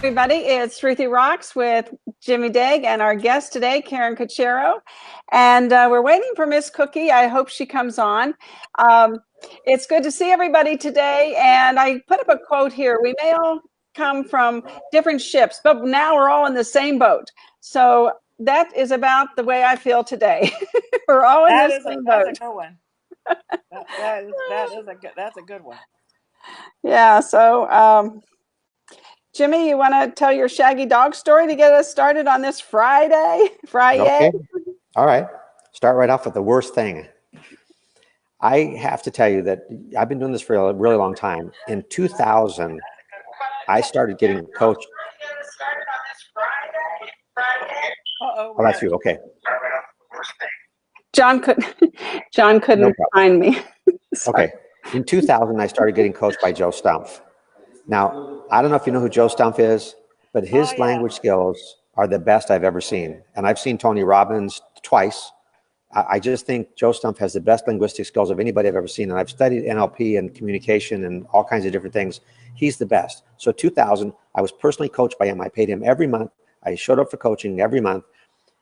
everybody. It's Ruthie Rocks with Jimmy Daig and our guest today, Karen Cocchiario. And we're waiting for Miss Cookie. I hope she comes on. Um, it's good to see everybody today. And I put up a quote here. We may all come from different ships, but now we're all in the same boat. So that is about the way I feel today. We're all in the same That's a boat. good one. That's a good one. Yeah. So, Jimmy, you want to tell your shaggy dog story to get us started on this Friday? Friday? Okay. All right. Start right off with the worst thing. I have to tell you that I've been doing this for a really long time. In 2000, I started getting coached. Uh-oh. Oh, that's you. Okay. John No couldn't problem. find me. Okay. In 2000, I started getting coached by Joe Stumpf. Now, I don't know if you know who Joe Stumpf is, but his language skills are the best I've ever seen. And I've seen Tony Robbins twice. I just think Joe Stumpf has the best linguistic skills of anybody I've ever seen. And I've studied NLP and communication and all kinds of different things. He's the best. So 2000, I was personally coached by him. I paid him every month. I showed up for coaching every month.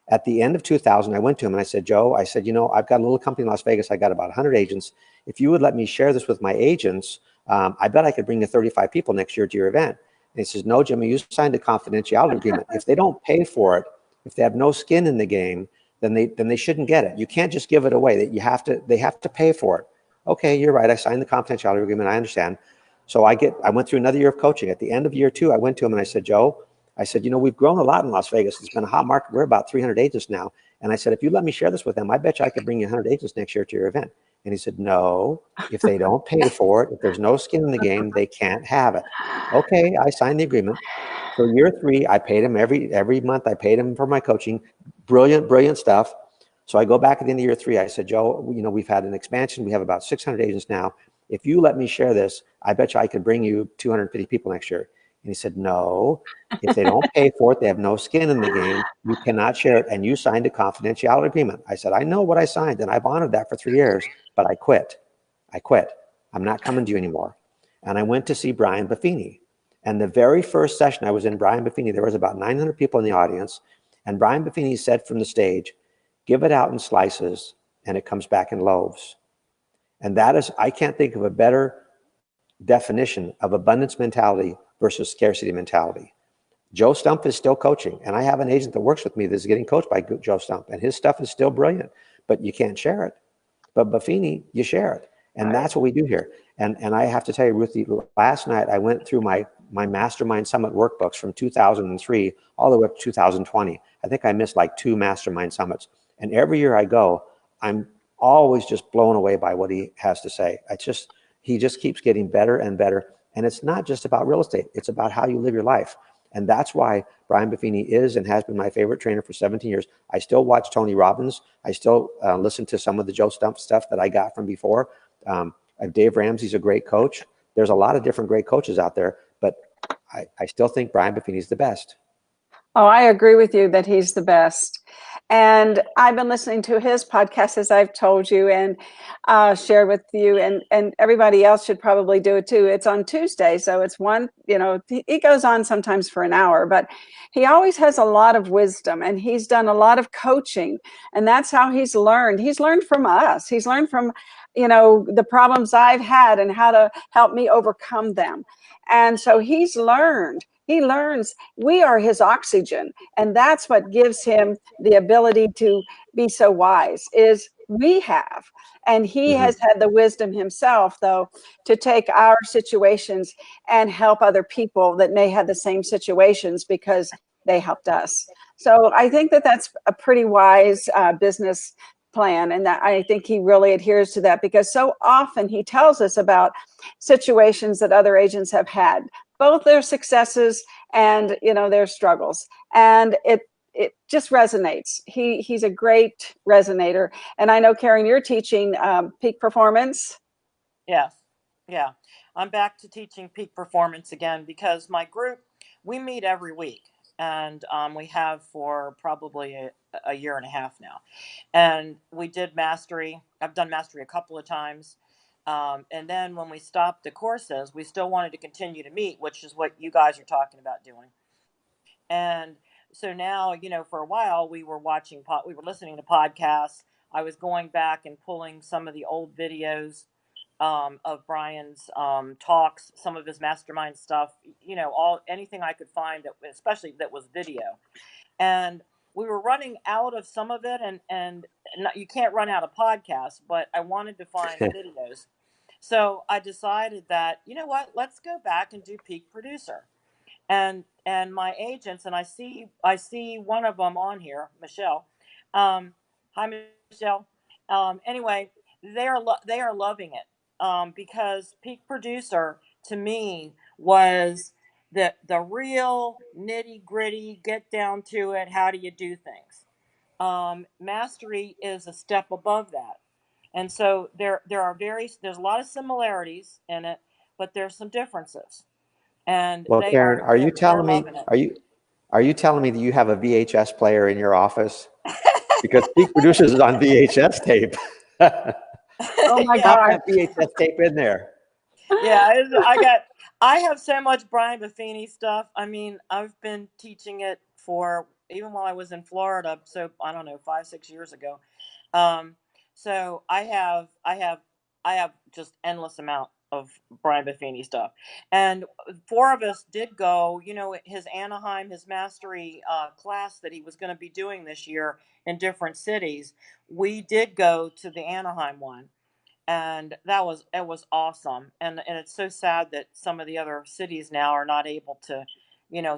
At the end of 2000, I went to him and I said, Joe, I said, I've got a little company in Las Vegas. I got about 100 agents. If you would let me share this with my agents, I bet I could bring you 35 people next year to your event. And he says, no, Jimmy, you signed a confidentiality agreement. If they don't pay for it, if they have no skin in the game, then they shouldn't get it. You can't just give it away. They have to pay for it. Okay, you're right. I signed the confidentiality agreement. I understand. So I went through another year of coaching. At the end of year 2, I went to him and I said, Joe, I said, we've grown a lot in Las Vegas. It's been a hot market. We're about 300 agents now. And I said, if you let me share this with them, I bet you I could bring you 100 agents next year to your event. And he said, no, if they don't pay for it, if there's no skin in the game, they can't have it. Okay, I signed the agreement. So year 3, I paid him every month. I paid him for my coaching. Brilliant stuff. So I go back at the end of year 3. I said, Joe, we've had an expansion. We have about 600 agents now. If you let me share this, I bet you I could bring you 250 people next year. And he said, no, if they don't pay for it, they have no skin in the game. You cannot share it. And you signed a confidentiality agreement. I said, I know what I signed, and I've honored that for 3 years, but I quit. I'm not coming to you anymore. And I went to see Brian Buffini. And the very first session I was in Brian Buffini, there was about 900 people in the audience. And Brian Buffini said from the stage, give it out in slices, and it comes back in loaves. And that is, I can't think of a better definition of abundance mentality versus scarcity mentality. Joe Stumpf is still coaching, and I have an agent that works with me that's getting coached by Joe Stumpf, and his stuff is still brilliant, but you can't share it. But Buffini, you share it, and that's what we do here. And I have to tell you, Ruthie, last night I went through my Mastermind Summit workbooks from 2003 all the way up to 2020. I think I missed like 2 Mastermind Summits, and every year I go, I'm always just blown away by what he has to say. He just keeps getting better and better. And it's not just about real estate. It's about how you live your life. And that's why Brian Buffini is and has been my favorite trainer for 17 years. I still watch Tony Robbins. I still listen to some of the Joe Stumpf stuff that I got from before. Dave Ramsey's a great coach. There's a lot of different great coaches out there, but I still think Brian Buffini is the best. Oh, I agree with you that he's the best. And I've been listening to his podcast, as I've told you and shared with you, and everybody else should probably do it too. It's on Tuesday, so it's he goes on sometimes for an hour, but he always has a lot of wisdom, and he's done a lot of coaching, and that's how he's learned. He's learned from us. He's learned from, the problems I've had and how to help me overcome them. And so he learns we are his oxygen, and that's what gives him the ability to be so wise is we have. And he has had the wisdom himself, though, to take our situations and help other people that may have the same situations because they helped us. So I think that that's a pretty wise business plan, and that I think he really adheres to that, because so often he tells us about situations that other agents have had, both their successes and their struggles, and it just resonates. He's a great resonator. And I know, Karen, you're teaching peak performance. Yes. Yeah. I'm back to teaching peak performance again because my group, we meet every week, and we have for probably a year and a half now. And we did mastery. I've done mastery a couple of times. And then when we stopped the courses, we still wanted to continue to meet, which is what you guys are talking about doing. And so now, for a while we were we were listening to podcasts. I was going back and pulling some of the old videos of Brian's talks, some of his mastermind stuff, anything I could find that, especially that was video. And we were running out of some of it, and not, you can't run out of podcasts, but I wanted to find videos. So I decided that, you know what, let's go back and do Peak Producer. And my agents, and I see one of them on here, Michelle. Hi, Michelle. Anyway, they are loving it, because Peak Producer to me was the real nitty gritty, get down to it. How do you do things? Mastery is a step above that, and so there's a lot of similarities in it, but there's some differences. And Well, Karen, they're loving it. are you telling me that you have a VHS player in your office? Because Peak Producers is on VHS tape. Oh my Yeah. God. That VHS tape in there. Yeah, I have so much Brian Buffini stuff. I mean, I've been teaching it for, even while I was in Florida, so I don't know, 5-6 years ago. So I have just endless amount of Brian Buffini stuff. And 4 of us did go, his Anaheim, his mastery class that he was going to be doing this year in different cities. We did go to the Anaheim one, and it was awesome. And it's so sad that some of the other cities now are not able to,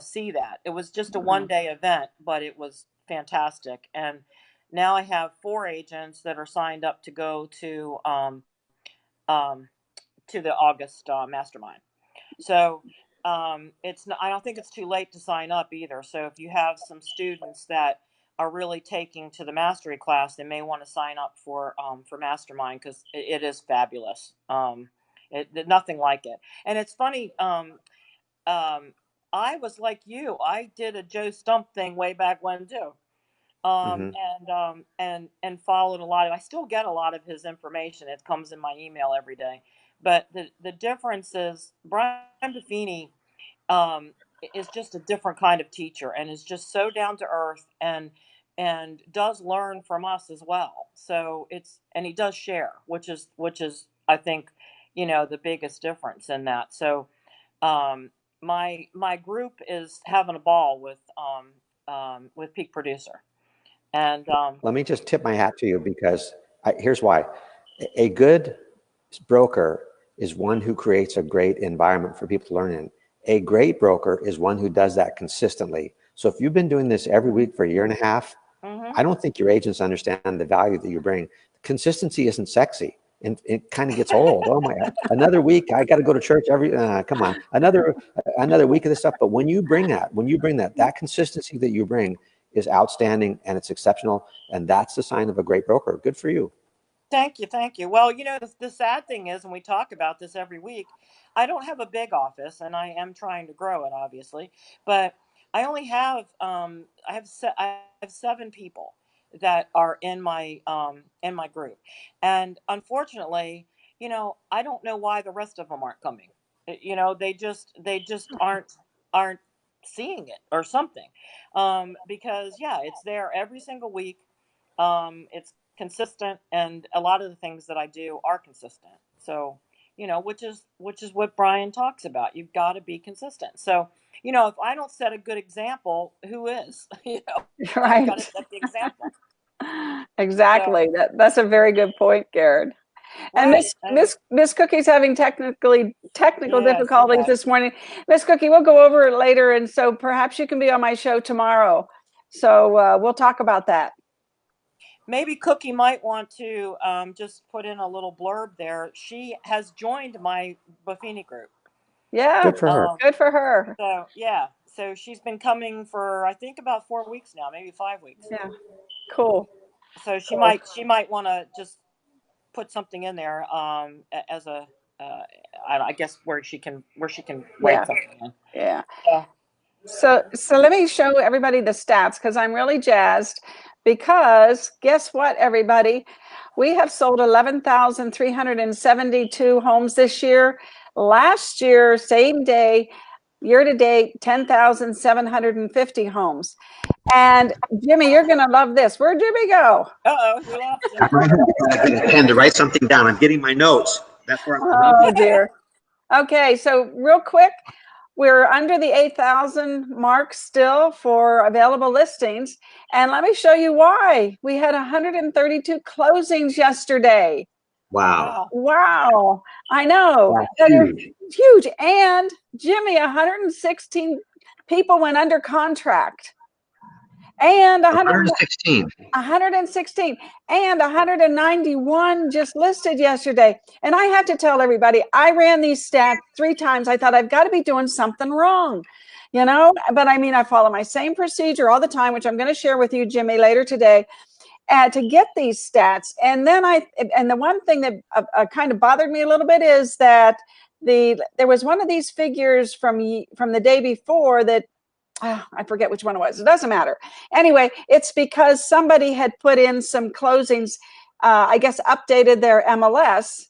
see that. It was just a 1-day event, but it was fantastic. And now I have 4 agents that are signed up to go to the August mastermind. So I don't think it's too late to sign up either. So if you have some students that are really taking to the mastery class, they may want to sign up for mastermind, because it is fabulous. Nothing like it. And it's funny. I was like you. I did a Joe Stump thing way back when too. And followed a lot of. I still get a lot of his information. It comes in my email every day. But the difference is Brian Buffini is just a different kind of teacher, and is just so down to earth, and does learn from us as well. So and he does share, which is I think, the biggest difference in that. So my group is having a ball with Peak Producer. And Let me just tip my hat to you, because here's why. A good broker is one who creates a great environment for people to learn in. A great broker is one who does that consistently. So if you've been doing this every week for a year and a half, I don't think your agents understand the value that you bring. Consistency isn't sexy, and it kind of gets old. Oh my, another week, I got to go to church come on, another week of this stuff. But when you bring that consistency that you bring is outstanding, and it's exceptional. And that's the sign of a great broker. Good for you. Thank you, thank you. Well, the sad thing is, and we talk about this every week, I don't have a big office, and I am trying to grow it, obviously. But I only have I have 7 people that are in my group, and unfortunately, I don't know why the rest of them aren't coming. They just aren't seeing it or something, because yeah, it's there every single week. It's consistent, and a lot of the things that I do are consistent. So, which is what Brian talks about. You've got to be consistent. So, if I don't set a good example, who is? I've got to Right. set the example. Exactly. So, That's a very good point, Garrett. And right. And Miss Cookie's having technical yeah, I see difficulties that. this morning. Miss Cookie, we'll go over it later, and so perhaps you can be on my show tomorrow. So we'll talk about that. Maybe Cookie might want to just put in a little blurb there. She has joined my Buffini group. Yeah, Good for her. good for her. So yeah, so she's been coming for, I think, about 4 weeks now, maybe 5 weeks. Yeah, cool. So she Cool. might want to just put something in there as a I guess where she can write Yeah, something in. yeah. Yeah. So let me show everybody the stats, because I'm really jazzed, because guess what, everybody? We have sold 11,372 homes this year. Last year, same day, year to date, 10,750 homes. And Jimmy, you're going to love this. Where'd Jimmy go? Uh-oh, we lost him. I get a pen to write something down. I'm getting my notes. That's where Oh, dear. Okay, so real quick, we're under the 8,000 mark still for available listings. And let me show you why. We had 132 closings yesterday. Wow. Wow. I know. That's That is huge. huge. And Jimmy, 116 people went under contract. And 116. 116 and 191 just listed yesterday. And I have to tell everybody, I ran these stats 3 times. I thought I've got to be doing something wrong, you know, but I mean, I follow my same procedure all the time, which I'm going to share with you, Jimmy, later today, to get these stats. And then the one thing that kind of bothered me a little bit is that there was one of these figures from the day before that, I forget which one it was. It doesn't matter. Anyway, it's because somebody had put in some closings, I guess updated their MLS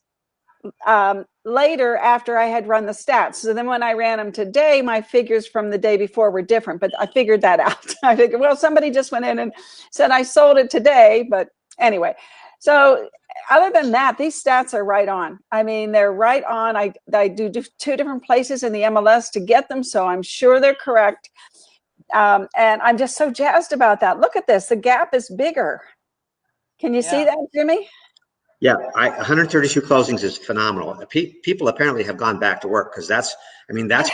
later after I had run the stats. So then when I ran them today, my figures from the day before were different, but I figured that out. I figured, well, somebody just went in and said I sold it today, but anyway. So other than that, these stats are right on. I mean, they're right on. I do 2 different places in the MLS to get them, so I'm sure they're correct. And I'm just so jazzed about that. Look at this. The gap is bigger. Can you see that, Jimmy? Yeah, 132 closings is phenomenal. People apparently have gone back to work because that's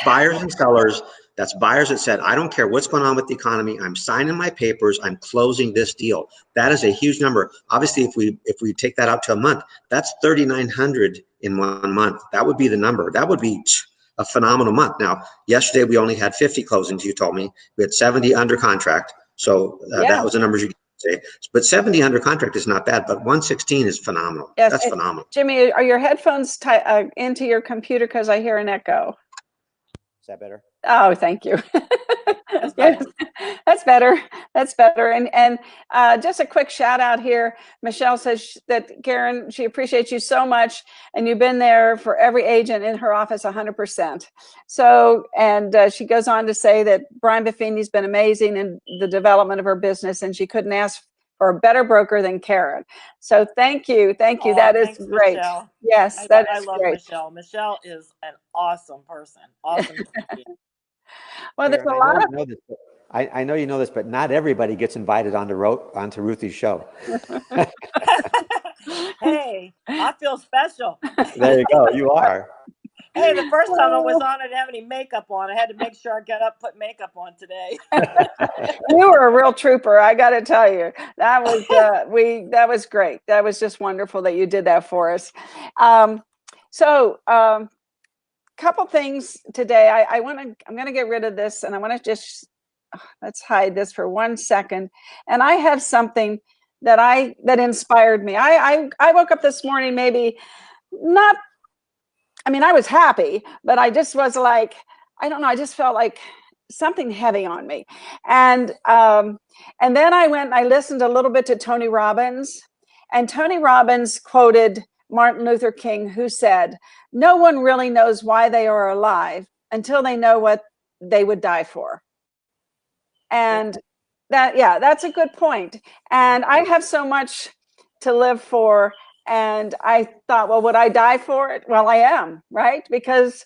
buyers and sellers. That's buyers that said, I don't care what's going on with the economy. I'm signing my papers. I'm closing this deal. That is a huge number. Obviously, if we take that out to a month, that's 3,900 in 1 month. That would be the number. That would be a phenomenal month. Now, yesterday we only had 50 closings. You told me we had 70 under contract. So that was the numbers you say. But 70 under contract is not bad, but 116 is phenomenal. Yes. That's phenomenal. Jimmy, are your headphones into your computer? Because I hear an echo. Is that better? Oh, thank you. That's better. Yes, that's better. That's better. And just a quick shout out here. Michelle says that Karen, she appreciates you so much, and you've been there for every agent in her office 100%. So, and she goes on to say that Brian Buffini's been amazing in the development of her business, and she couldn't ask for a better broker than Karen. So thank you. Thank you. That is great. Michelle. Yes, I love great. Michelle. Michelle is an awesome person. Awesome. Well, there's Karen, a lot of I know you know this, but not everybody gets invited onto Ruthie's show. Hey, I feel special. There you go. You are. Hey, the first time I was on, I didn't have any makeup on. I had to make sure I got up, put makeup on today. You were a real trooper, I got to tell you. That was that was great. That was just wonderful that you did that for us. Couple things today. I'm going to get rid of this, and I want to just let's hide this for 1 second. And I have something that inspired me. I woke up this morning, maybe not. I mean, I was happy, but I just was like, I don't know. I just felt like something heavy on me. And then I went and I listened a little bit to Tony Robbins, and Tony Robbins quoted Martin Luther King, who said, "No one really knows why they are alive until they know what they would die for." And that's a good point. And I have so much to live for. And I thought, well, would I die for it? Well, I am, right? Because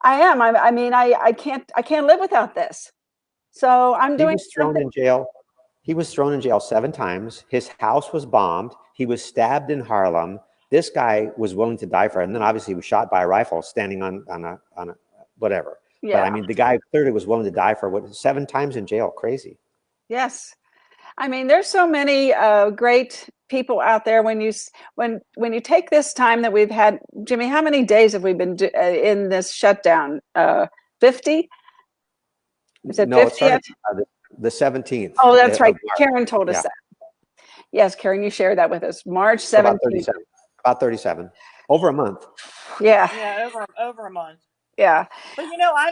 I am. I mean, I can't live without this. So I'm doing something. In jail. He was thrown in jail 7 times. His house was bombed. He was stabbed in Harlem. This guy was willing to die for it. And then obviously he was shot by a rifle standing on a whatever. Yeah. But I mean, the guy clearly was willing to die for 7 times in jail. Crazy. Yes. I mean, there's so many great people out there. When you take this time that we've had, Jimmy, how many days have we been in this shutdown? 50? Is it 50 yet? The 17th. Oh, that's right. Karen told us that. Yes, Karen, you shared that with us. March 17th. About 37. Over a month. Yeah. Yeah, over a month. Yeah. But I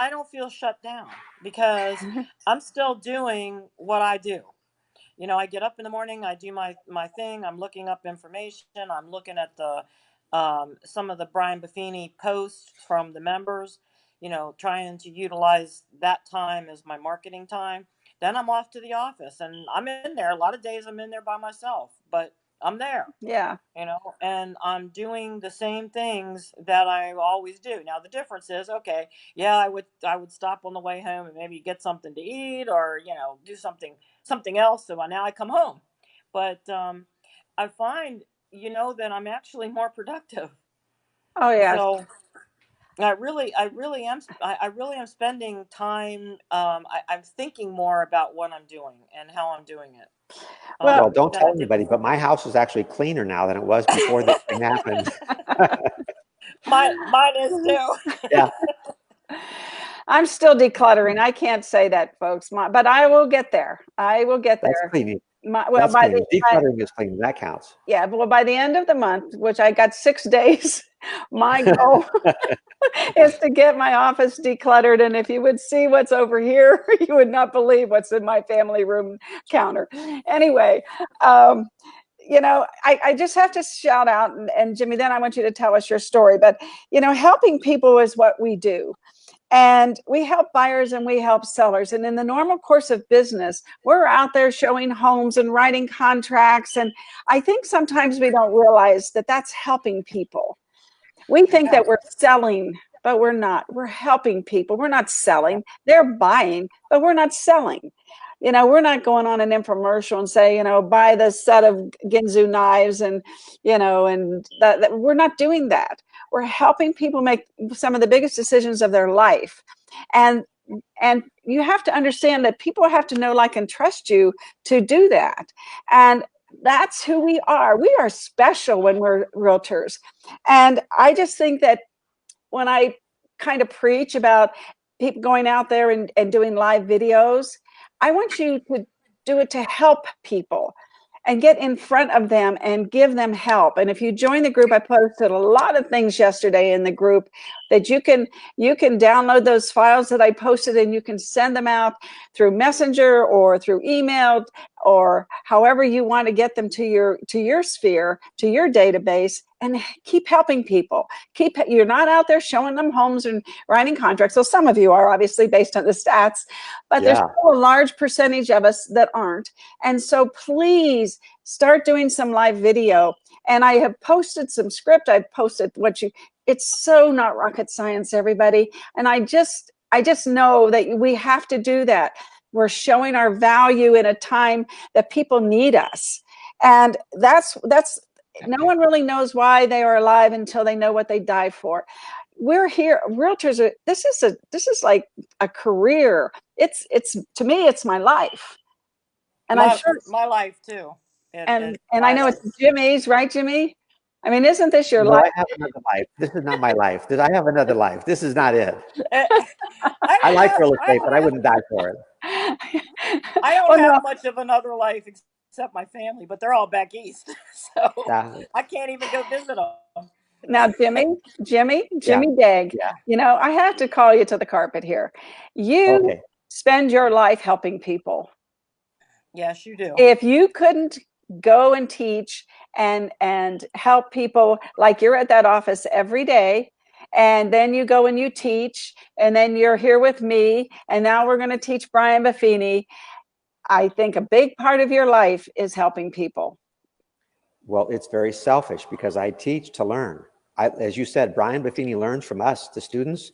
don't feel shut down because I'm still doing what I do. I get up in the morning, I do my thing. I'm looking up information. I'm looking at the some of the Brian Buffini posts from the members. you know, trying to utilize that time as my marketing time. Then I'm off to the office, and I'm in there. A lot of days I'm in there by myself, but I'm there, Yeah. you know, and I'm doing the same things that I always do. Now the difference is, okay, yeah, I would stop on the way home and maybe get something to eat, or, you know, do something else. So now I come home, but I find, you know, that I'm actually more productive. Oh, yes. So I really am spending time. I'm thinking more about what I'm doing and how I'm doing it. Well, Well, don't Than I tell did anybody, but before. my house is actually cleaner now than it was before this thing happened. Mine is too. Yeah, I'm still decluttering. I can't say that, folks, but I will get there. I will get that's there. cleaning. Well, That's cleaning. Decluttering is cleaning. That counts. yeah, well, by the end of the month, which I got 6 days, my goal is to get my office decluttered. And if you would see what's over here, you would not believe what's in my family room counter. Anyway, um, you know, I just have to shout out, and Jimmy, then I want you to tell us your story. But, you know, helping people is what we do. And we help buyers and we help sellers. And in the normal course of business, we're out there showing homes and writing contracts. And I think sometimes we don't realize that that's helping people. We think Yeah. that we're selling, but we're not. We're helping people. We're not Yeah. selling. They're buying, but we're not selling. You know, we're not going on an infomercial and say, you know, buy this set of Ginzu knives and, you know, and that we're not doing that. We're helping people make some of the biggest decisions of their life. And and you have to understand that people have to know, like, and trust you to do that. And that's who we are. We are special when we're realtors. And I just think that when I kind of preach about people going out there and doing live videos, I want you to do it to help people and get in front of them and give them help. And if you join the group, I posted a lot of things yesterday in the group that you can download those files that I posted, and you can send them out through Messenger or through email, or however you want to get them to your sphere, to your database, and keep helping people. You're not out there showing them homes and writing contracts. So some of you are, obviously, based on the stats, but there's Yeah. still a large percentage of us that aren't. And so please start doing some live video. And I have posted some script. I've posted it's so not rocket science, everybody. And I just know that we have to do that. We're showing our value in a time that people need us. And that's no one really knows why they are alive until they know what they die for. We're here, realtors are, this is like a career. It's to me, it's my life. And I'm My sure, my life too. and It's I my know life. it's Jimmy's, right, Jimmy? I mean, isn't this your No, life? I have another life. This is not my life. I have another life. This is not it. I I don't like have real I estate, but don't I have wouldn't die for it. I don't Well, no. have much of another life except my family, but they're all back east, so Yeah. I can't even go visit them. Now, Yeah. Jimmy Dag, Yeah. you know, I have to call you to the carpet here. You Okay. spend your life helping people. Yes, you do. If you couldn't go and teach and help people, like you're at that office every day, and then you go and you teach, and then you're here with me, and now we're going to teach Brian Buffini. I think a big part of your life is helping people. Well, it's very selfish because I teach to learn. As you said, Brian Buffini learns from us, the students.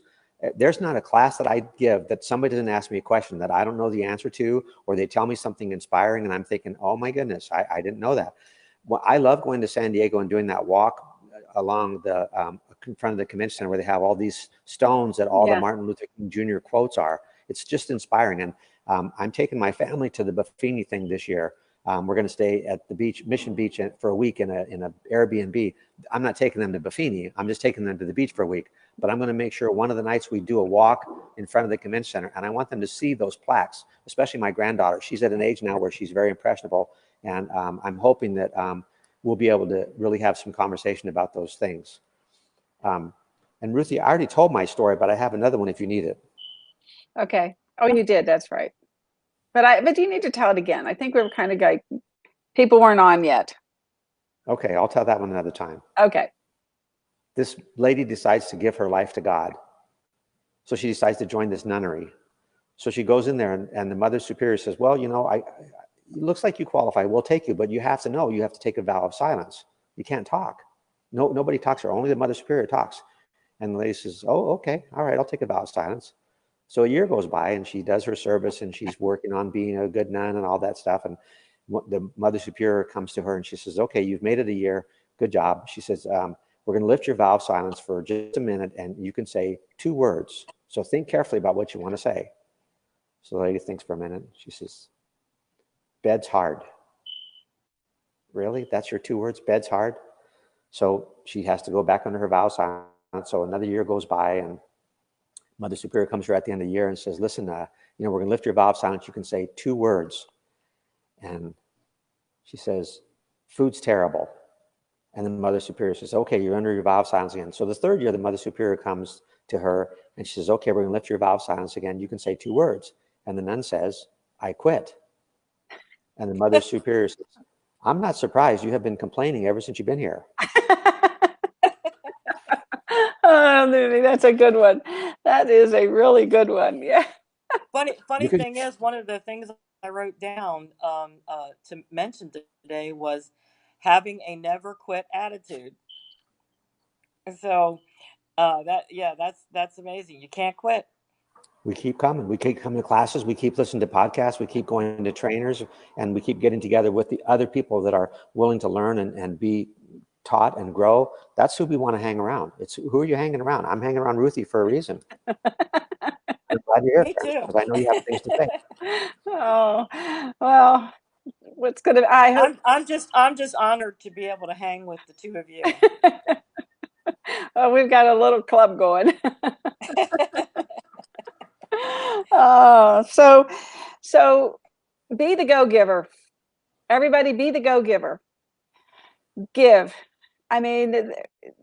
There's not a class that I give that somebody doesn't ask me a question that I don't know the answer to, or they tell me something inspiring, and I'm thinking, oh my goodness, I didn't know that. Well, I love going to San Diego and doing that walk along the in front of the convention center where they have all these stones that all the Yeah. Martin Luther King Jr. quotes are. It's just inspiring. And I'm taking my family to the Buffini thing this year. We're going to stay at the beach, Mission Beach, for a week in a Airbnb. I'm not taking them to Buffini. I'm just taking them to the beach for a week. But I'm going to make sure one of the nights we do a walk in front of the convention center, and I want them to see those plaques, especially my granddaughter. She's at an age now where she's very impressionable, and I'm hoping that we'll be able to really have some conversation about those things. And Ruthie, I already told my story, but I have another one if you need it. Okay. Oh, you did. That's right. But you need to tell it again. I think we were kind of like people weren't on yet. Okay, I'll tell that one another time. Okay. This lady decides to give her life to God. So she decides to join this nunnery. So she goes in there, and the Mother Superior says, well, it looks like you qualify. We'll take you, but you have to know you have to take a vow of silence. You can't talk. No, nobody talks to her. Only the Mother Superior talks. And the lady says, oh, okay, all right, I'll take a vow of silence. So a year goes by, and she does her service, and she's working on being a good nun and all that stuff. And the Mother Superior comes to her, and she says, okay, you've made it a year. Good job. She says, we're going to lift your vow of silence for just a minute, and you can say 2 words. So think carefully about what you want to say. So the lady thinks for a minute. She says, bed's hard. Really? That's your 2 words? Bed's hard? So she has to go back under her vow of silence. So another year goes by, and Mother Superior comes to her at the end of the year and says, listen, we're going to lift your vow of silence. You can say 2 words. And she says, food's terrible. And the Mother Superior says, okay, you're under your vow of silence again. So the 3rd year, the Mother Superior comes to her and she says, okay, we're going to lift your vow of silence again. You can say 2 words. And the nun says, I quit. And the Mother Superior says, I'm not surprised. You have been complaining ever since you've been here. Oh, that's a good one. That is a really good one. Yeah. Funny thing is, one of the things I wrote down to mention today was having a never quit attitude. So that's amazing. You can't quit. We keep coming. We keep coming to classes. We keep listening to podcasts. We keep going to trainers, and we keep getting together with the other people that are willing to learn and be taught and grow. That's who we want to hang around. It's who are you hanging around? I'm hanging around Ruthie for a reason. I'm glad you're Me here too. because I know you have things to say. Oh, well, what's gonna? I hope. I'm just honored to be able to hang with the 2 of you. Well, we've got a little club going. Oh, so be the go-giver. Everybody be the go-giver. Give. I mean,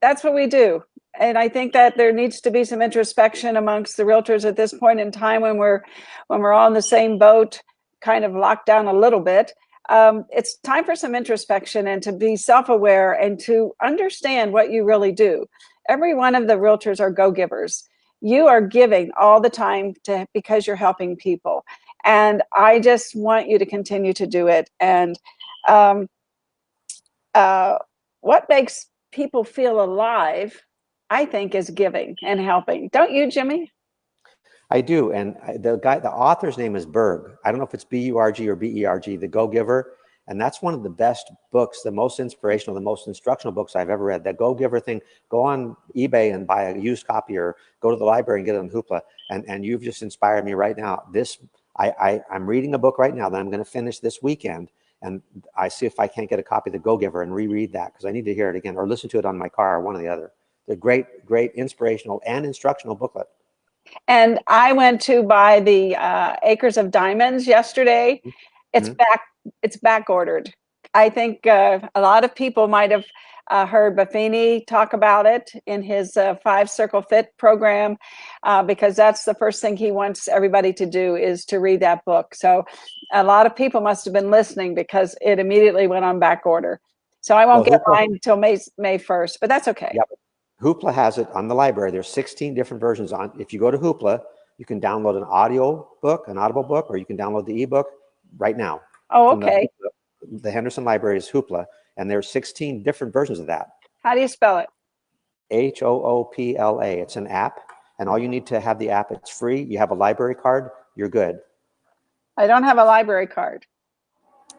that's what we do. And I think that there needs to be some introspection amongst the realtors at this point in time when we're all in the same boat, kind of locked down a little bit. It's time for some introspection and to be self-aware and to understand what you really do. Every one of the realtors are go-givers. You are giving all the time because you're helping people. And I just want you to continue to do it. And what makes people feel alive, I think, is giving and helping. Don't you, Jimmy? I do. And the author's name is Berg. I don't know if it's B-U-R-G or B-E-R-G, The Go-Giver. And that's one of the best books, the most inspirational, the most instructional books I've ever read. That Go-Giver thing, go on eBay and buy a used copy or go to the library and get it on Hoopla. And you've just inspired me right now. I'm reading a book right now that I'm going to finish this weekend. And I see if I can't get a copy of The Go-Giver and reread that because I need to hear it again or listen to it on my car, one or the other. The great, great inspirational and instructional booklet. And I went to buy the Acres of Diamonds yesterday. It's back ordered. I think a lot of people might have heard Buffini talk about it in his 5-Circle Fit program because that's the first thing he wants everybody to do is to read that book. So a lot of people must have been listening because it immediately went on back order. So I won't get mine until May 1st, but that's okay. Yep. Hoopla has it on the library. There's 16 different versions on. If you go to Hoopla, you can download an audio book, an Audible book, or you can download the ebook right now. Oh, okay. The Henderson Library is Hoopla, and there's 16 different versions of that. How do you spell it? Hoopla. It's an app, and all you need to have the app, it's free. You have a library card, you're good. I don't have a library card.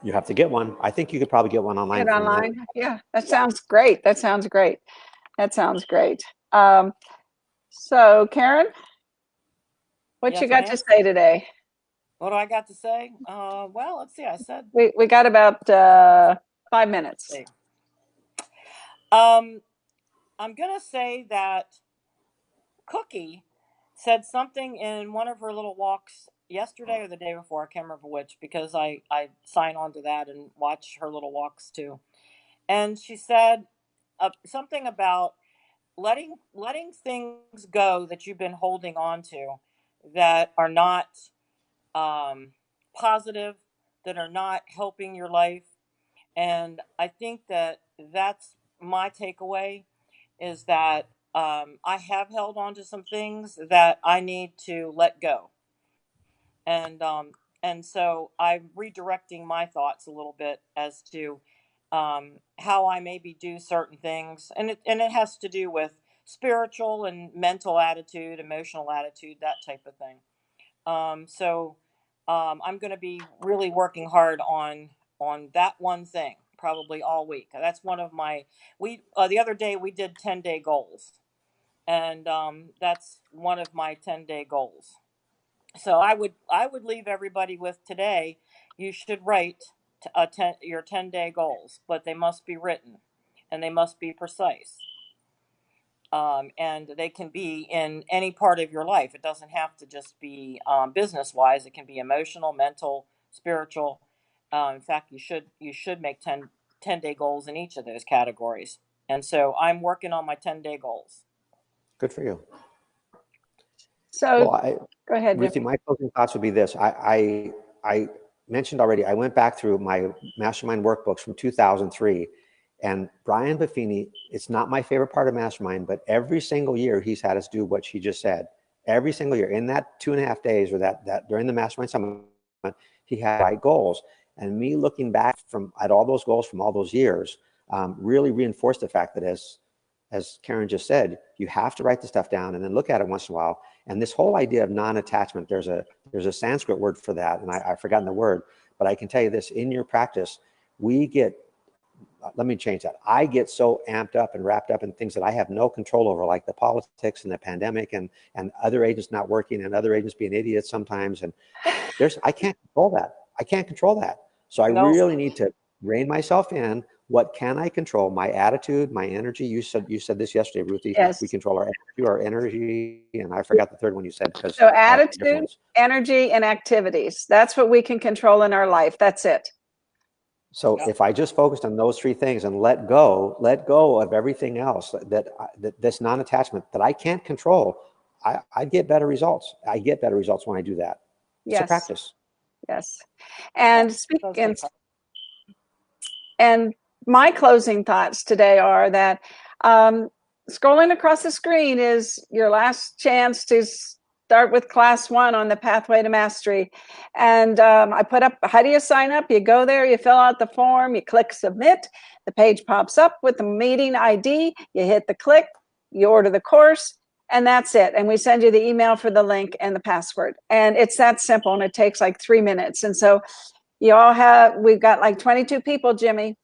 You have to get one. I think you could probably get one online. Get online? Yeah, that sounds great. That sounds great. That sounds great. So, Karen, what Yes, you got ma'am. to say today? What do I got to say? Well, let's see. I said we got about 5 minutes. I'm gonna say that Cookie said something in one of her little walks yesterday or the day before. I can't remember which because I sign on to that and watch her little walks too. And she said something about letting things go that you've been holding on to that are not positive, that are not helping your life. And I think that that's my takeaway is that I have held on to some things that I need to let go, and so I'm redirecting my thoughts a little bit as to how I maybe do certain things, and it has to do with spiritual and mental attitude, emotional attitude, that type of thing. So I'm going to be really working hard on that one thing probably all week. That's one of my we the other day we did 10-day goals, and that's one of my 10-day goals. So I would leave everybody with today. You should write your 10-day goals, but they must be written and they must be precise. And they can be in any part of your life. It doesn't have to just be business wise. It can be emotional, mental, spiritual. In fact, you should make 10-day goals in each of those categories. And so I'm working on my 10-day goals. Good for you. So Well, go ahead, Jim. Ruthie, my closing thoughts would be this. I mentioned already, I went back through my mastermind workbooks from 2003, and Brian Buffini, it's not my favorite part of mastermind, but every single year he's had us do what she just said. Every single year in that 2.5 days, or that during the mastermind summit, he had right goals. And me looking back at all those goals from all those years really reinforced the fact that as Karen just said, you have to write the stuff down and then look at it once in a while. And this whole idea of non-attachment, there's a Sanskrit word for that, and I've forgotten the word, but I can tell you this, in your practice, let me change that. I get so amped up and wrapped up in things that I have no control over, like the politics and the pandemic and other agents not working and other agents being idiots sometimes. And I can't control that. I can't control that. So I really need to rein myself in. What can I control? My attitude, my energy. You said this yesterday, Ruthie. Yes. We control our energy, and I forgot the third one you said. So attitude, energy, and activities. That's what we can control in our life. That's it. So if I just focused on those three things and let go of everything else that this non-attachment that I can't control, I get better results. I get better results when I do that. Yes. It's a practice. Yes. And and my closing thoughts today are that scrolling across the screen is your last chance to start with class 1 on the pathway to mastery. And I put up, how do you sign up? You go there, you fill out the form, you click submit, the page pops up with the meeting ID, you hit the click, you order the course, and that's it. And we send you the email for the link and the password. And it's that simple, and it takes like 3 minutes. And so we've got like 22 people, Jimmy.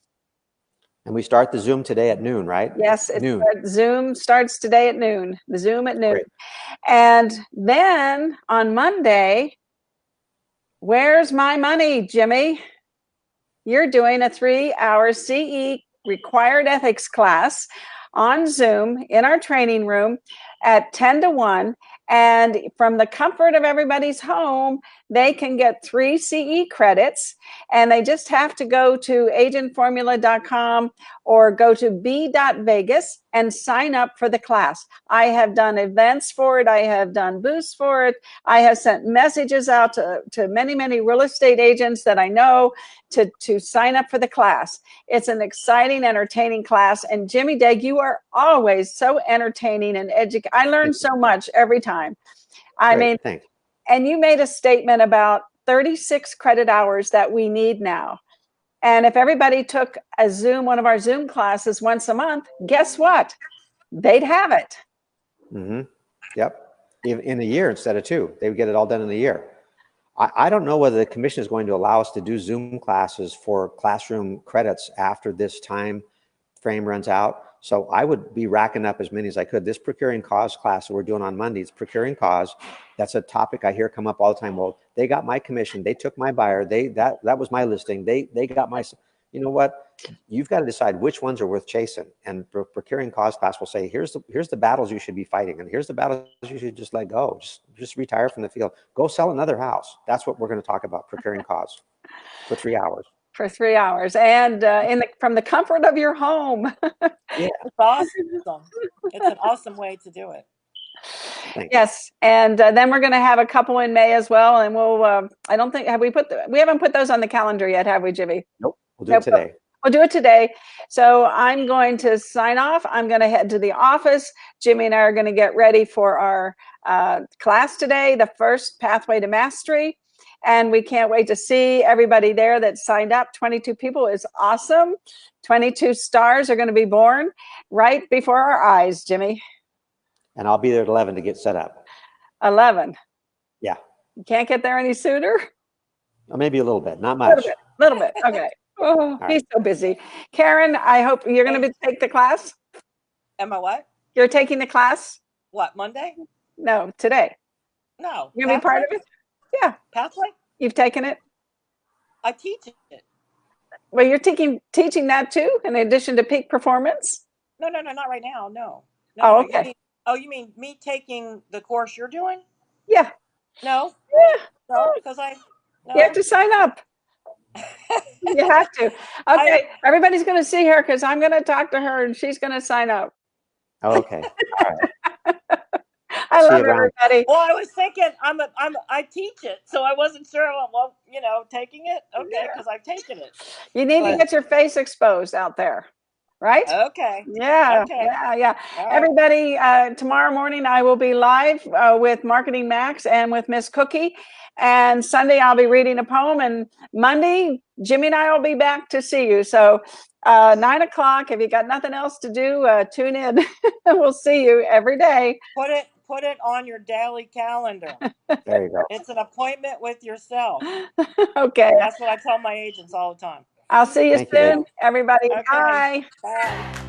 And we start the Zoom today at noon, right? Yes, noon. Zoom starts today at noon, the Zoom at noon. Great. And then on Monday, where's my money, Jimmy? You're doing a 3-hour CE required ethics class on Zoom in our training room at 10 to 1. And from the comfort of everybody's home, they can get 3 CE credits, and they just have to go to agentformula.com or go to b.vegas and sign up for the class. I have done events for it. I have done booths for it. I have sent messages out to many, many real estate agents that I know to sign up for the class. It's an exciting, entertaining class. And Jimmy Dague, you are always so entertaining and educating. I learn so much every time. Thanks. And you made a statement about 36 credit hours that we need now. And if everybody took one of our Zoom classes once a month, guess what? They'd have it. Mm-hmm. Yep. In a year instead of 2. They would get it all done in a year. I don't know whether the commission is going to allow us to do Zoom classes for classroom credits after this time frame runs out. So I would be racking up as many as I could. This procuring cause class that we're doing on Mondays, procuring cause, that's a topic I hear come up all the time. Well, they got my commission. They took my buyer. That was my listing. They got my, you know what? You've got to decide which ones are worth chasing. And procuring cause class will say, here's the battles you should be fighting. And here's the battles you should just let go. Just retire from the field. Go sell another house. That's what we're going to talk about, procuring cause for 3 hours. For 3 hours, and from the comfort of your home. Yeah, it's awesome. It's an awesome way to do it. Thanks. Yes, and then we're going to have a couple in May as well, and we'll. I don't think we haven't put those on the calendar yet, have we, Jimmy? Nope. We'll do it today. We'll do it today. So I'm going to sign off. I'm going to head to the office. Jimmy and I are going to get ready for our class today, the first Pathway to Mastery. And we can't wait to see everybody there that signed up. 22 people is awesome. 22 stars are going to be born right before our eyes, Jimmy. And I'll be there at 11 to get set up. 11. Yeah. You can't get there any sooner? Or maybe a little bit, not much. Little bit. Okay. Oh, he's so busy. Karen, I hope you're going to take the class. Am I what? You're taking the class? What, Monday? No, today. No. You're going to be part of it? Yeah. Pathway? You've taken it? I teach it. Well, you're teaching that too, in addition to peak performance? No, not right now. No. Oh, okay. You mean me taking the course you're doing? Yeah. No. Yeah. No, because You have to sign up. You have to. Okay. Everybody's going to see her because I'm going to talk to her and she's going to sign up. Okay. All right. I love everybody. Well, I was thinking I teach it, so I wasn't sure. Well, taking it, okay, because I've taken it. You need to get your face exposed out there, right? Okay. Yeah. Okay. Yeah. Right. Everybody, tomorrow morning I will be live with Marketing Max and with Miss Cookie. And Sunday I'll be reading a poem. And Monday, Jimmy and I will be back to see you. So 9 o'clock. If you got nothing else to do, tune in. We'll see you every day. Put it on your daily calendar. There you go. It's an appointment with yourself. Okay. That's what I tell my agents all the time. I'll see you soon, everybody. Okay. Bye. Bye.